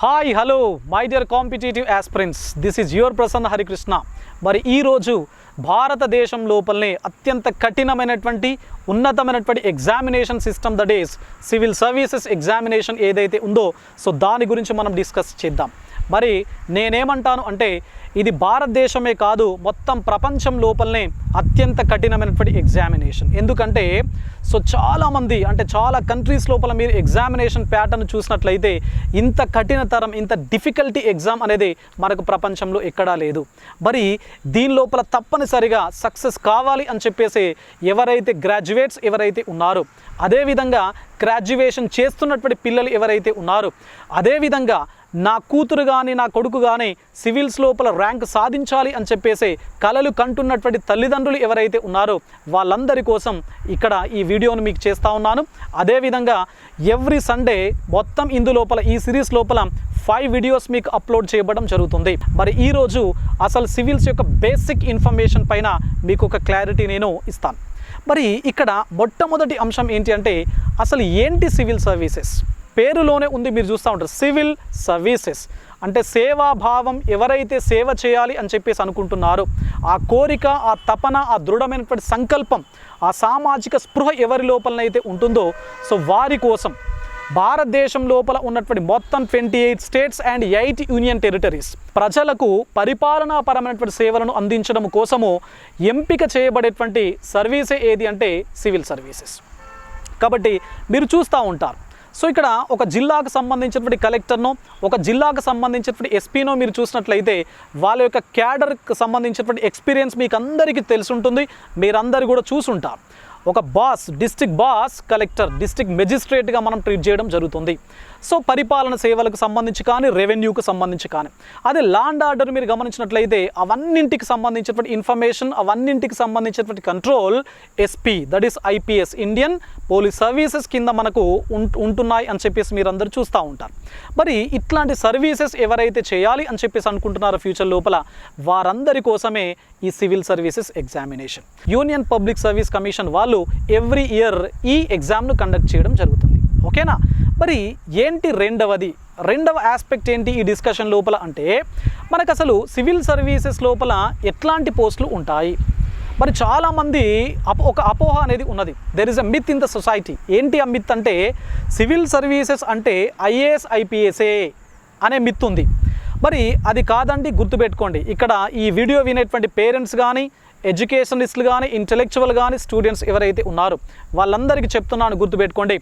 Hi hello my dear competitive aspirants, this is your Prasanna Harikrishna. మరి ఈరోజు భారతదేశం లోపలనే అత్యంత కఠినమైనటువంటి ఉన్నతమైనటువంటి examination system, that is civil services examination ఏదైతే ఉందో, సో దాని గురించి మనం డిస్కస్ చేద్దాం. మరి నేనేమంటాను అంటే, ఇది భారతదేశమే కాదు మొత్తం ప్రపంచం లోపలనే అత్యంత కఠినమైనటువంటి ఎగ్జామినేషన్. ఎందుకంటే సో చాలామంది అంటే చాలా కంట్రీస్ లోపల మీరు ఎగ్జామినేషన్ ప్యాటర్న్ చూసినట్లయితే ఇంత కఠినతరం, ఇంత డిఫికల్టీ ఎగ్జామ్ అనేది మనకు ప్రపంచంలో ఎక్కడా లేదు. మరి దీని లోపల తప్పనిసరిగా సక్సెస్ కావాలి అని చెప్పేసి ఎవరైతే గ్రాడ్యుయేట్స్ ఎవరైతే ఉన్నారో, అదేవిధంగా గ్రాడ్యుయేషన్ చేస్తున్నటువంటి పిల్లలు ఎవరైతే ఉన్నారో, అదేవిధంగా నా కూతురు కానీ నా కొడుకు కానీ సివిల్స్ లోపల ర్యాంక్ సాధించాలి అని చెప్పేసి కలలు కంటున్నటువంటి తల్లిదండ్రులు ఎవరైతే ఉన్నారో వాళ్ళందరి కోసం ఇక్కడ ఈ వీడియోను మీకు చేస్తూ ఉన్నాను. అదేవిధంగా ఎవ్రీ సండే మొత్తం ఇందులోపల ఈ సిరీస్ లోపల 5 వీడియోస్ మీకు అప్లోడ్ చేయబడడం జరుగుతుంది. మరి ఈరోజు అసలు సివిల్స్ యొక్క బేసిక్ ఇన్ఫర్మేషన్ పైన మీకు ఒక క్లారిటీ నేను ఇస్తాను. మరి ఇక్కడ మొట్టమొదటి అంశం ఏంటి అంటే, అసలు ఏంటి సివిల్ సర్వీసెస్? పేరులోనే ఉంది, మీరు చూస్తూ ఉంటారు సివిల్ సర్వీసెస్ అంటే సేవాభావం. ఎవరైతే సేవ చేయాలి అని చెప్పేసి అనుకుంటున్నారో ఆ కోరిక, ఆ తపన, ఆ దృఢమైనటువంటి సంకల్పం, ఆ సామాజిక స్పృహ ఎవరి లోపలనైతే ఉంటుందో, సో వారి కోసం భారతదేశం లోపల ఉన్నటువంటి మొత్తం 28 స్టేట్స్ అండ్ 8 యూనియన్ టెరిటరీస్ ప్రజలకు పరిపాలనాపరమైనటువంటి సేవలను అందించడం కోసము ఎంపిక చేయబడేటువంటి సర్వీసే ఏది అంటే సివిల్ సర్వీసెస్. కాబట్టి మీరు చూస్తూ ఉంటారు, సో ఇక్కడ ఒక జిల్లాకు సంబంధించినటువంటి కలెక్టర్నో, ఒక జిల్లాకు సంబంధించినటువంటి ఎస్పీనో మీరు చూసినట్లయితే వాళ్ళ యొక్క క్యాడర్కి సంబంధించినటువంటి ఎక్స్పీరియన్స్ మీకు అందరికీ తెలుసుంటుంది, మీరందరూ కూడా చూసుంటారు. ఒక boss, district boss collector, district మెజిస్ట్రేట్గా మనం ట్రీట్ చేయడం జరుగుతుంది. సో పరిపాలన సేవలకు సంబంధించి కానీ, రెవెన్యూకు సంబంధించి కానీ, అదే లా అండ్ ఆర్డర్ మీరు గమనించినట్లయితే అవన్నింటికి సంబంధించినటువంటి ఇన్ఫర్మేషన్, అవన్నింటికి సంబంధించినటువంటి control SP, that is IPS, Indian police services కింద మనకు ఉంటున్నాయి అని చెప్పేసి మీరు అందరూ చూస్తూ ఉంటారు. మరి ఇట్లాంటి సర్వీసెస్ ఎవరైతే చేయాలి అని చెప్పేసి అనుకుంటున్నారో ఫ్యూచర్ లోపల, వారందరి కోసమే ఈ civil services examination. Union public service commission వాళ్ళు ఎవ్రీ ఇయర్ ఈ ఎగ్జామ్ను కండక్ట్ చేయడం జరుగుతుంది. ఓకేనా? మరి ఏంటి రెండవ ఆస్పెక్ట్ ఏంటి ఈ డిస్కషన్ లోపల అంటే, మనకు అసలు సివిల్ సర్వీసెస్ లోపల ఎట్లాంటి పోస్టులు ఉంటాయి? మరి చాలామంది ఒక అపోహ అనేది ఉన్నది. There is a myth in the society. ఏంటి ఆ మిత్ అంటే, సివిల్ సర్వీసెస్ అంటే ఐఏఎస్ ఐపీఎస్ఏ అనే మిత్ ఉంది. మరి అది కాదండి, గుర్తుపెట్టుకోండి. ఇక్కడ ఈ వీడియో వినేటువంటి పేరెంట్స్ కానీ, ఎడ్యుకేషనిస్టులు కానీ, ఇంటెలెక్చువల్ కానీ, స్టూడెంట్స్ ఎవరైతే ఉన్నారో వాళ్ళందరికీ చెప్తున్నాను, గుర్తుపెట్టుకోండి.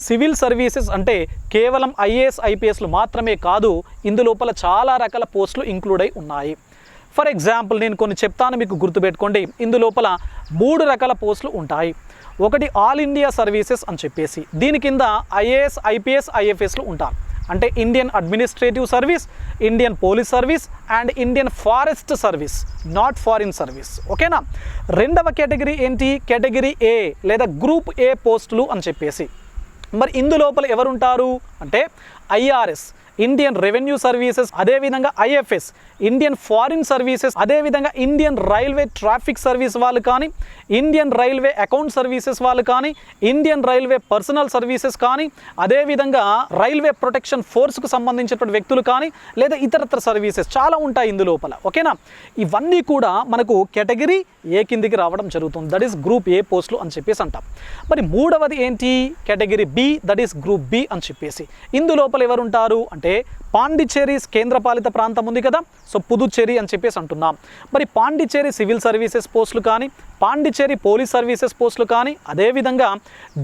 సివిల్ సర్వీసెస్ అంటే కేవలం ఐఏఎస్ ఐపీఎస్లు మాత్రమే కాదు, ఇందులోపల చాలా రకాల పోస్టులు ఇంక్లూడ్ అయి ఉన్నాయి. ఫర్ ఎగ్జాంపుల్ నేను కొన్ని చెప్తాను, మీకు గుర్తుపెట్టుకోండి. ఇందులోపల 3 రకాల పోస్టులు ఉంటాయి. ఒకటి ఆల్ ఇండియా సర్వీసెస్ అని చెప్పేసి, దీని కింద ఐఏఎస్ ఐపీఎస్ ఐఎఫ్ఎస్లు ఉంటారు. అంటే Indian administrative service, Indian police service and Indian forest service, not foreign service. ఓకేనా? రెండవ కేటగిరీ ఏంటి? కేటగిరీ ఏ లేదా గ్రూప్ ఏ పోస్టులు అని చెప్పేసి. మరి ఇందులోపల ఎవరుంటారు అంటే ఐఆర్ఎస్, ఇండియన్ రెవెన్యూ సర్వీసెస్, అదేవిధంగా ఐఎఫ్ఎస్, ఇండియన్ ఫారిన్ సర్వీసెస్, అదేవిధంగా ఇండియన్ రైల్వే ట్రాఫిక్ సర్వీస్ వాళ్ళు కానీ, ఇండియన్ రైల్వే అకౌంట్ సర్వీసెస్ వాళ్ళు కానీ, ఇండియన్ రైల్వే పర్సనల్ సర్వీసెస్ కానీ, అదేవిధంగా రైల్వే ప్రొటెక్షన్ ఫోర్స్కు సంబంధించినటువంటి వ్యక్తులు కానీ, లేదా ఇతరత్ర సర్వీసెస్ చాలా ఉంటాయి ఇందులోపల. ఓకేనా? ఇవన్నీ కూడా మనకు కేటగిరీ ఏ కిందికి రావడం జరుగుతుంది. దట్ ఈస్ గ్రూప్ ఏ పోస్టులు అని చెప్పేసి అంటాం. మరి మూడవది ఏంటి? Category B, that is group B అని చెప్పేసి. ఇందులోపల ఎవరుంటారు అంటే పాండిచ్చేరి కేంద్రపాలిత ప్రాంతం ఉంది కదా, సో పుదుచ్చేరి అని చెప్పేసి అంటున్నాం. మరి పాండిచ్చేరి సివిల్ సర్వీసెస్ పోస్టులు కానీ, పాండిచ్చేరి పోలీస్ సర్వీసెస్ పోస్టులు కానీ, అదేవిధంగా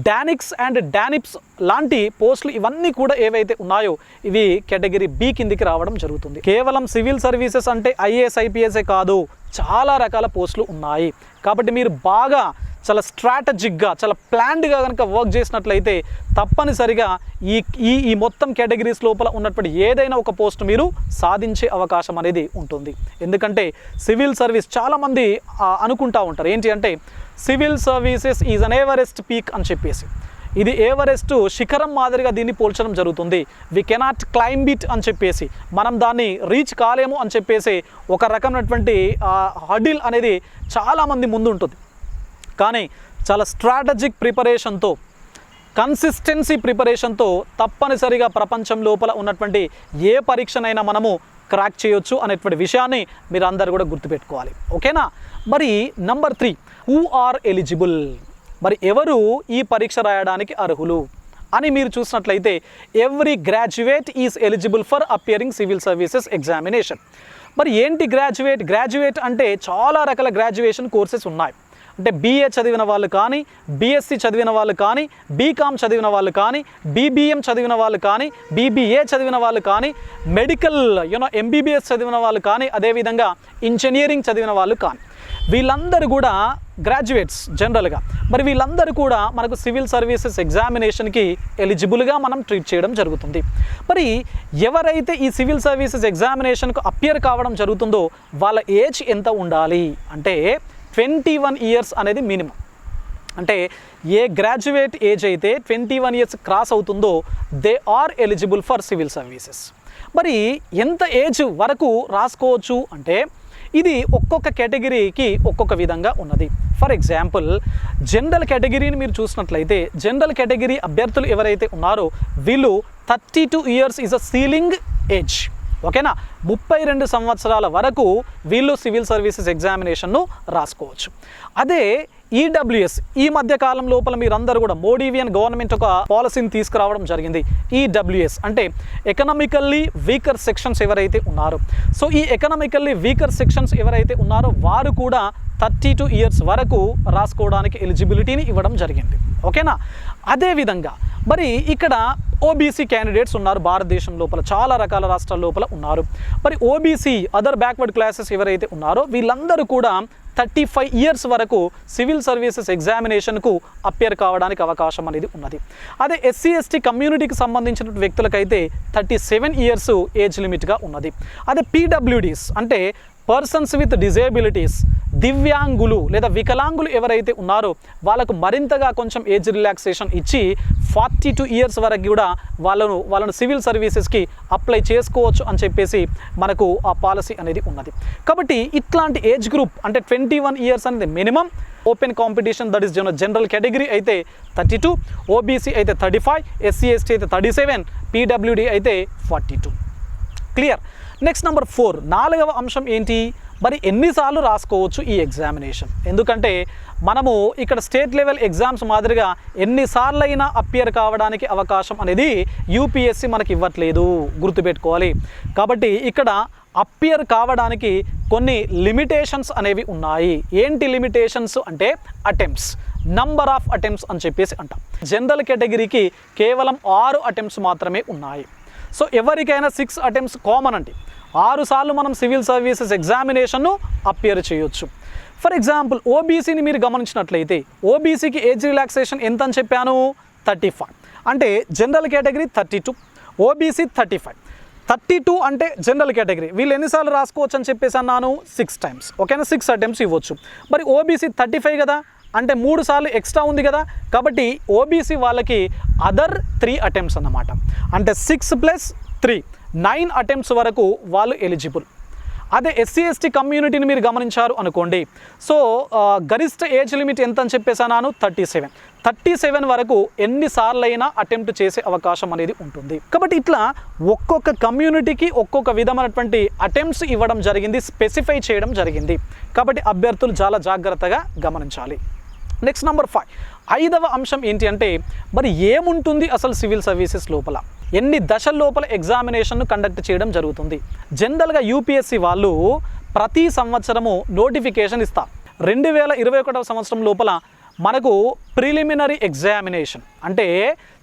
డానిక్స్ అండ్ డానిప్స్ లాంటి పోస్టులు, ఇవన్నీ కూడా ఏవైతే ఉన్నాయో ఇవి కేటగిరీ బి కిందికి రావడం జరుగుతుంది. కేవలం సివిల్ సర్వీసెస్ అంటే ఐఏఎస్ ఐపీఎస్ఏ కాదు, చాలా రకాల పోస్టులు ఉన్నాయి. కాబట్టి మీరు బాగా చాలా స్ట్రాటజిక్గా, చాలా ప్లాన్డ్గా కనుక వర్క్ చేసినట్లయితే తప్పనిసరిగా ఈ మొత్తం కేటగిరీస్ లోపల ఉన్నటువంటి ఏదైనా ఒక పోస్ట్ మీరు సాధించే అవకాశం అనేది ఉంటుంది. ఎందుకంటే సివిల్ సర్వీస్ చాలామంది అనుకుంటూ ఉంటారు ఏంటి అంటే, civil services is an Everest peak అని చెప్పేసి. ఇది ఎవరెస్ట్ శిఖరం మాదిరిగా దీన్ని పోల్చడం జరుగుతుంది. వి కెనాట్ క్లైంబ్ ఇట్ అని చెప్పేసి, మనం దాన్ని రీచ్ కాలేము అని చెప్పేసి ఒక రకమైనటువంటి హడిల్ అనేది చాలామంది ముందు ఉంటుంది. కానీ చాలా స్ట్రాటజిక్ ప్రిపరేషన్తో కన్సిస్టెన్సీ ప్రిపరేషన్తో తప్పనిసరిగా ప్రపంచం లోపల ఉన్నటువంటి ఏ పరీక్షనైనా మనము క్రాక్ చేయొచ్చు అనేటువంటి విషయాన్ని మీరు అందరూ కూడా గుర్తుపెట్టుకోవాలి. ఓకేనా? మరి నంబర్ 3, హూ ఆర్ ఎలిజిబుల్? మరి ఎవరు ఈ పరీక్ష రాయడానికి అర్హులు అని మీరు చూసినట్లయితే every graduate is eligible for appearing civil services examination. మరి ఏంటి గ్రాడ్యుయేట్ అంటే చాలా రకాల గ్రాడ్యుయేషన్ కోర్సెస్ ఉన్నాయి. అంటే BA చదివిన వాళ్ళు కానీ, BSc చదివిన వాళ్ళు కానీ, BCom చదివిన వాళ్ళు కానీ, BBM చదివిన వాళ్ళు కానీ, BBA చదివిన వాళ్ళు కానీ, మెడికల్ MBBS చదివిన వాళ్ళు కానీ, అదేవిధంగా ఇంజనీరింగ్ చదివిన వాళ్ళు కానీ, వీళ్ళందరూ కూడా గ్రాడ్యుయేట్స్ జనరల్గా. మరి వీళ్ళందరూ కూడా మనకు సివిల్ సర్వీసెస్ ఎగ్జామినేషన్కి ఎలిజిబుల్గా మనం ట్రీట్ చేయడం జరుగుతుంది. మరి ఎవరైతే ఈ సివిల్ సర్వీసెస్ ఎగ్జామినేషన్కు అపియర్ కావడం జరుగుతుందో వాళ్ళ ఏజ్ ఎంత ఉండాలి అంటే 21 ఇయర్స్ అనేది మినిమం. అంటే ఏ గ్రాడ్యుయేట్ ఏజ్ అయితే 21 ఇయర్స్ క్రాస్ అవుతుందో they are eligible for civil services. మరి ఎంత ఏజ్ వరకు రాసుకోవచ్చు అంటే ఇది ఒక్కొక్క కేటగిరీకి ఒక్కొక్క విధంగా ఉన్నది. ఫర్ ఎగ్జాంపుల్ జనరల్ కేటగిరీని మీరు చూసినట్లయితే జనరల్ కేటగిరీ అభ్యర్థులు ఎవరైతే ఉన్నారో వీళ్ళు 32 years is a ceiling age. ఓకేనా? 32 సంవత్సరాల వరకు వీళ్ళు సివిల్ సర్వీసెస్ ఎగ్జామినేషన్ను రాసుకోవచ్చు. అదే ఈడబ్ల్యూఎస్ ఈ మధ్య కాలం లోపల మీరందరూ కూడా మోడీవియన్ గవర్నమెంట్ ఒక పాలసీని తీసుకురావడం జరిగింది. ఈడబ్ల్యూఎస్ అంటే ఎకనామికల్లీ వీకర్ సెక్షన్స్ ఎవరైతే ఉన్నారో, సో ఈ ఎకనామికల్లీ వీకర్ సెక్షన్స్ ఎవరైతే ఉన్నారో వారు కూడా 32 ఇయర్స్ వరకు రాసుకోవడానికి ఎలిజిబిలిటీని ఇవ్వడం జరిగింది. ఓకేనా? అదేవిధంగా మరి ఇక్కడ ఓబీసీ క్యాండిడేట్స్ ఉన్నారు భారతదేశం లోపల, చాలా రకాల రాష్ట్రాల లోపల ఉన్నారు. మరి ఓబీసీ అదర్ బ్యాక్వర్డ్ క్లాసెస్ ఎవరైతే ఉన్నారో వీళ్ళందరూ కూడా 35 ఇయర్స్ వరకు సివిల్ సర్వీసెస్ ఎగ్జామినేషన్కు అపియర్ కావడానికి అవకాశం అనేది ఉన్నది. అదే SC ST కమ్యూనిటీకి సంబంధించిన వ్యక్తులకైతే 37 ఇయర్స్ ఏజ్ లిమిట్గా ఉన్నది. అదే PWDs అంటే పర్సన్స్ విత్ డిజేబిలిటీస్, దివ్యాంగులు లేదా వికలాంగులు ఎవరైతే ఉన్నారో వాళ్ళకు మరింతగా కొంచెం ఏజ్ రిలాక్సేషన్ ఇచ్చి 42 ఇయర్స్ వరకు కూడా వాళ్ళను సివిల్ సర్వీసెస్కి అప్లై చేసుకోవచ్చు అని చెప్పేసి మనకు ఆ పాలసీ అనేది ఉన్నది. కాబట్టి ఇట్లాంటి ఏజ్ గ్రూప్ అంటే 21 ఇయర్స్ అనేది minimum. Open competition that is general category అయితే 32, ఓబీసీ అయితే 35, SC ST అయితే 37, PWD అయితే 42. క్లియర్? నెక్స్ట్ నంబర్ 4, 4వ అంశం ఏంటి? మరి ఎన్నిసార్లు రాసుకోవచ్చు ఈ ఎగ్జామినేషన్? ఎందుకంటే మనము ఇక్కడ స్టేట్ లెవెల్ ఎగ్జామ్స్ మాదిరిగా ఎన్నిసార్లైనా అపియర్ కావడానికి అవకాశం అనేది UPSC మనకి ఇవ్వట్లేదు, గుర్తుపెట్టుకోవాలి. కాబట్టి ఇక్కడ అపియర్ కావడానికి కొన్ని లిమిటేషన్స్ అనేవి ఉన్నాయి. ఏంటి లిమిటేషన్స్ అంటే అటెంప్ట్స్, నంబర్ ఆఫ్ అటెంప్ట్స్ అని చెప్పేసి అంటాం. జనరల్ కేటగిరీకి కేవలం 6 అటెంప్ట్స్ మాత్రమే ఉన్నాయి. సో ఎవరికైనా 6 అటెంప్ట్స్ కామన్ అండి. 6 సార్లు మనం సివిల్ సర్వీసెస్ ఎగ్జామినేషన్ను అపియర్ చేయొచ్చు. ఫర్ ఎగ్జాంపుల్ ఓబీసీని మీరు గమనించినట్లయితే ఓబీసీకి ఏజ్ రిలాక్సేషన్ ఎంత అని చెప్పాను? 35. అంటే జనరల్ కేటగిరీ 32, ఓబీసీ 35. 32 అంటే జనరల్ కేటగిరీ వీళ్ళు ఎన్నిసార్లు రాసుకోవచ్చు అని చెప్పేసి అన్నాను? 6 టైమ్స్. ఓకేనా? 6 అటెంప్ట్స్ ఇవ్వచ్చు. మరి ఓబీసీ 35 కదా, అంటే 3 సార్లు ఎక్స్ట్రా ఉంది కదా, కాబట్టి ఓబీసీ వాళ్ళకి అదర్ 3 అటెంప్ట్స్ అన్నమాట. అంటే 6 + 3 9 అటెంప్ట్స్ వరకు వాళ్ళు ఎలిజిబుల్. అదే SC ST కమ్యూనిటీని మీరు గమనించారు అనుకోండి, సో గరిష్ట ఏజ్ లిమిట్ ఎంత అని చెప్పేసాను? 37. 37 వరకు ఎన్నిసార్లైనా అటెంప్ట్ చేసే అవకాశం అనేది ఉంటుంది. కాబట్టి ఇట్లా ఒక్కొక్క కమ్యూనిటీకి ఒక్కొక్క విధమైనటువంటి అటెంప్ట్స్ ఇవ్వడం జరిగింది, స్పెసిఫై చేయడం జరిగింది. కాబట్టి అభ్యర్థులు చాలా జాగ్రత్తగా గమనించాలి. నెక్స్ట్ నంబర్ 5, 5వ అంశం ఏంటి అంటే మరి ఏముంటుంది అసలు సివిల్ సర్వీసెస్ లోపల, ఎన్ని దశల లోపల ఎగ్జామినేషన్ను కండక్ట్ చేయడం జరుగుతుంది? జనరల్గా UPSC వాళ్ళు ప్రతి సంవత్సరము నోటిఫికేషన్ ఇస్తారు. 2021వ సంవత్సరం లోపల మనకు ప్రిలిమినరీ ఎగ్జామినేషన్ అంటే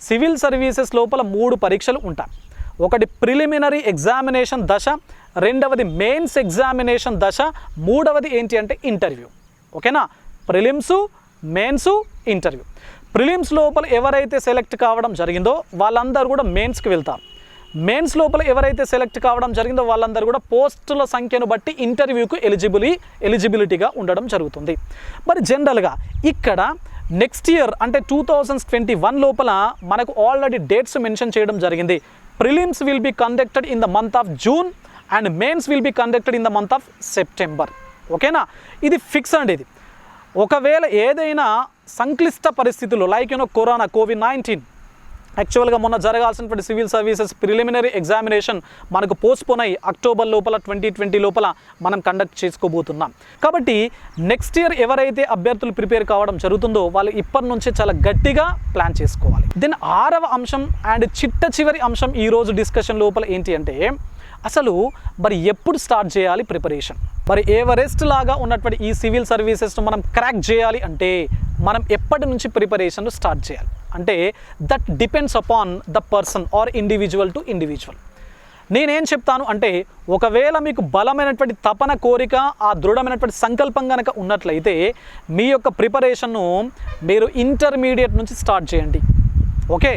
సివిల్ సర్వీసెస్ లోపల 3 పరీక్షలు ఉంటాయి. ఒకటి ప్రిలిమినరీ ఎగ్జామినేషన్ దశ, రెండవది మెయిన్స్ ఎగ్జామినేషన్ దశ, మూడవది ఏంటి అంటే ఇంటర్వ్యూ. ఓకేనా? Prelims, mains, interview. ప్రిలిమ్స్ లోపల ఎవరైతే సెలెక్ట్ కావడం జరిగిందో వాళ్ళందరూ కూడా మెయిన్స్కి వెళ్తారు. మెయిన్స్ లోపల ఎవరైతే సెలెక్ట్ కావడం జరిగిందో వాళ్ళందరూ కూడా పోస్టుల సంఖ్యను బట్టి ఇంటర్వ్యూకు ఎలిజిబిలిటీగా ఉండడం జరుగుతుంది. మరి జనరల్గా ఇక్కడ నెక్స్ట్ ఇయర్ అంటే 2021 లోపల మనకు ఆల్రెడీ డేట్స్ మెన్షన్ చేయడం జరిగింది. Prelims will be conducted in the month of June and mains will be conducted in the month of September. ఓకేనా? ఇది ఫిక్స్ అండి. ఇది ఒకవేళ ఏదైనా సంక్లిష్ట పరిస్థితుల్లో లైక్ కరోనా కోవిడ్-19 యాక్చువల్గా మొన్న జరగాల్సినటువంటి సివిల్ సర్వీసెస్ ప్రిలిమినరీ ఎగ్జామినేషన్ మనకు పోస్ట్పోన్ అయ్యి అక్టోబర్ లోపల 2020 లోపల మనం కండక్ట్ చేసుకోబోతున్నాం. కాబట్టి నెక్స్ట్ ఇయర్ ఎవరైతే అభ్యర్థులు ప్రిపేర్ కావడం జరుగుతుందో వాళ్ళు ఇప్పటి నుంచే చాలా గట్టిగా ప్లాన్ చేసుకోవాలి. దెన్ 6వ అంశం అండ్ చివరి అంశం ఈరోజు డిస్కషన్ లోపల ఏంటి అంటే అసలు మరి ఎప్పుడు స్టార్ట్ చేయాలి ప్రిపరేషన్. మరి ఎవరెస్ట్ లాగా ఉన్నటువంటి ఈ సివిల్ సర్వీసెస్ను మనం క్రాక్ చేయాలి అంటే మనం ఎప్పటి నుంచి ప్రిపరేషన్ స్టార్ట్ చేయాలి అంటే that depends upon the person are individual to individual. నేనేం చెప్తాను అంటే ఒకవేళ మీకు బలమైనటువంటి తపన కోరిక ఆ దృఢమైనటువంటి సంకల్పం కనుక ఉన్నట్లయితే మీ యొక్క ప్రిపరేషన్ను మీరు ఇంటర్మీడియట్ నుంచి స్టార్ట్ చేయండి. ఓకే,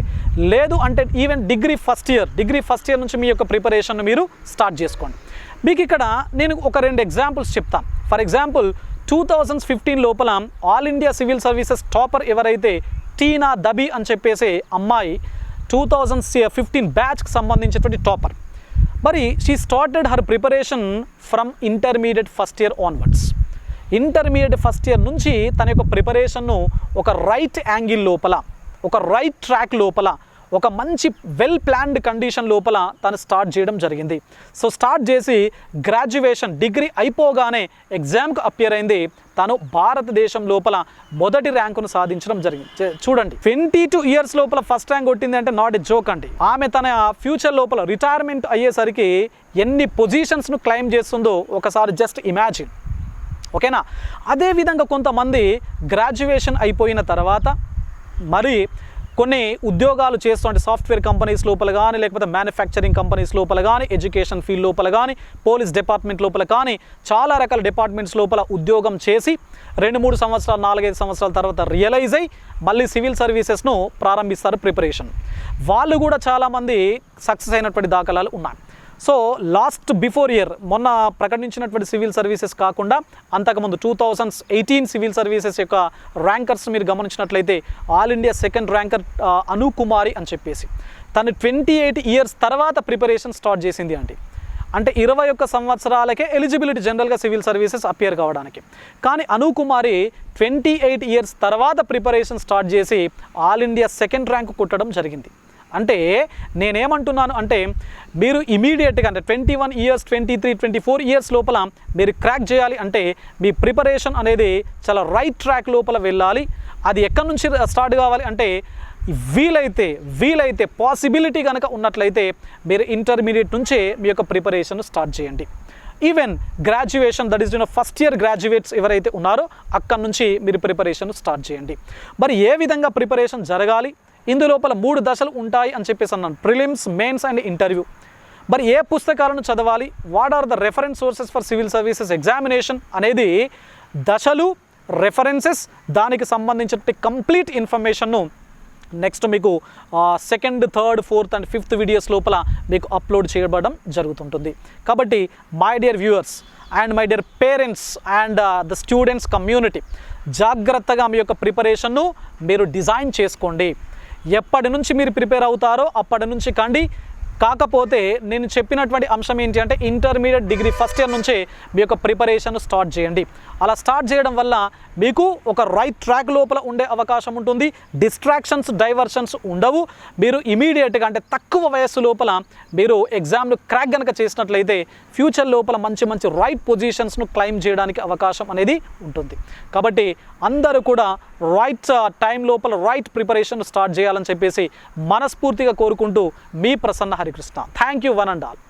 లేదు అంటే ఈవెన్ డిగ్రీ ఫస్ట్ ఇయర్ నుంచి మీ యొక్క ప్రిపరేషన్ను మీరు స్టార్ట్ చేసుకోండి. మీకు ఇక్కడ నేను ఒక 2 ఎగ్జాంపుల్స్ చెప్తాను. ఫర్ ఎగ్జాంపుల్ 2015 లోపల all India civil services topper ఎవరైతే టీనా దబీ అని చెప్పేసి అమ్మాయి 2015 బ్యాచ్కి సంబంధించినటువంటి టాపర్. మరి she started her preparation from intermediate first year onwards. Intermediate first year నుంచి తన యొక్క ప్రిపరేషన్ను ఒక రైట్ యాంగిల్ లోపల, ఒక రైట్ ట్రాక్ లోపల, ఒక మంచి వెల్ ప్లాన్డ్ కండిషన్ లోపల తను స్టార్ట్ చేయడం జరిగింది. సో స్టార్ట్ చేసి గ్రాడ్యుయేషన్ డిగ్రీ అయిపోగానే ఎగ్జామ్కి అపియర్ అయింది. తను భారతదేశం లోపల మొదటి ర్యాంకును సాధించడం జరిగింది. చూడండి, 22 ఇయర్స్ లోపల ఫస్ట్ ర్యాంక్ కొట్టింది అంటే నాట్ ఎ జోక్ అండి. ఆమె తన ఫ్యూచర్ లోపల రిటైర్మెంట్ అయ్యేసరికి ఎన్ని పొజిషన్స్ను క్లైమ్ చేస్తుందో ఒకసారి జస్ట్ ఇమాజిన్. ఓకేనా? అదేవిధంగా కొంతమంది గ్రాడ్యుయేషన్ అయిపోయిన తర్వాత మరి కొన్ని ఉద్యోగాలు చేస్తుంటే సాఫ్ట్వేర్ కంపెనీస్ లోపల కానీ, లేకపోతే మ్యానుఫ్యాక్చరింగ్ కంపెనీస్ లోపల కానీ, ఎడ్యుకేషన్ ఫీల్డ్ లోపల కానీ, పోలీస్ డిపార్ట్మెంట్ లోపల కానీ, చాలా రకాల డిపార్ట్మెంట్స్ లోపల ఉద్యోగం చేసి 2-3 సంవత్సరాలు 4-5 సంవత్సరాల తర్వాత రియలైజ్ అయ్యి మళ్ళీ సివిల్ సర్వీసెస్ను ప్రారంభిస్తారు ప్రిపరేషన్. వాళ్ళు కూడా చాలామంది సక్సెస్ అయినటువంటి దాఖలాలు ఉన్నాయి. సో లాస్ట్ బిఫోర్ ఇయర్ మొన్న ప్రకటించినటువంటి సివిల్ సర్వీసెస్ కాకుండా అంతకుముందు 2018 సివిల్ సర్వీసెస్ యొక్క ర్యాంకర్స్ మీరు గమనించినట్లయితే ఆల్ ఇండియా సెకండ్ ర్యాంకర్ అను కుమారి అని చెప్పేసి తను 28 ఇయర్స్ తర్వాత ప్రిపరేషన్ స్టార్ట్ చేసింది అంటే 21 సంవత్సరాలకే ఎలిజిబిలిటీ జనరల్గా సివిల్ సర్వీసెస్ అపియర్ కావడానికి. కానీ అను కుమారి 28 ఇయర్స్ తర్వాత ప్రిపరేషన్ స్టార్ట్ చేసి ఆల్ ఇండియా సెకండ్ ర్యాంక్ కొట్టడం జరిగింది. అంటే నేనేమంటున్నాను అంటే మీరు ఇమీడియట్గా అంటే 21 ఇయర్స్ 23 24 ఇయర్స్ లోపల మీరు క్రాక్ చేయాలి అంటే మీ ప్రిపరేషన్ అనేది చాలా రైట్ ట్రాక్ లోపల వెళ్ళాలి. అది ఎక్కడి నుంచి స్టార్ట్ కావాలి అంటే వీలైతే పాసిబిలిటీ కనుక ఉన్నట్లయితే మీరు ఇంటర్మీడియట్ నుంచే మీ యొక్క ప్రిపరేషన్ స్టార్ట్ చేయండి. Even graduation that is first year graduates ఎవరైతే ఉన్నారో అక్కడి నుంచి మీరు ప్రిపరేషన్ స్టార్ట్ చేయండి. మరి ఏ విధంగా ప్రిపరేషన్ జరగాలి, ఇందులోపల 3 దశలు ఉంటాయి అని చెప్పేసి అన్నాను, ప్రిలిమ్స్, మెయిన్స్ అండ్ ఇంటర్వ్యూ. మరి ఏ పుస్తకాలను చదవాలి, what are the reference sources for civil services examination అనేది దశలు, రెఫరెన్సెస్, దానికి సంబంధించిన కంప్లీట్ ఇన్ఫర్మేషన్ను నెక్స్ట్ మీకు 2nd, 3rd, 4th and 5th videos లోపల మీకు అప్లోడ్ చేయబడడం జరుగుతుంటుంది. కాబట్టి my dear viewers and my dear parents and the students community, జాగ్రత్తగా మీ యొక్క ప్రిపరేషన్ను మీరు డిజైన్ చేసుకోండి. ఎప్పటి నుంచి మీరు ప్రిపేర్ అవుతారో అప్పటి నుంచి కండి. కాకపోతే నేను చెప్పినటువంటి అంశం ఏంటి అంటే ఇంటర్మీడియట్ డిగ్రీ ఫస్ట్ ఇయర్ నుంచే మీ యొక్క ప్రిపరేషన్ స్టార్ట్ చేయండి. అలా స్టార్ట్ చేయడం వల్ల మీకు ఒక రైట్ ట్రాక్ లోపల ఉండే అవకాశం ఉంటుంది. డిస్ట్రాక్షన్స్, డైవర్షన్స్ ఉండవు. మీరు ఇమీడియట్గా అంటే తక్కువ వయస్సు లోపల మీరు ఎగ్జామ్ను క్రాక్ కనుక చేసినట్లయితే ఫ్యూచర్ లోపల మంచి రైట్ పొజిషన్స్ను క్లైమ్ చేయడానికి అవకాశం అనేది ఉంటుంది. కాబట్టి అందరూ కూడా రైట్ టైం లోపల రైట్ ప్రిపరేషన్ స్టార్ట్ చేయాలని చెప్పేసి మనస్ఫూర్తిగా కోరుకుంటూ మీ Prasanna Harikrishna. Thank you one and all.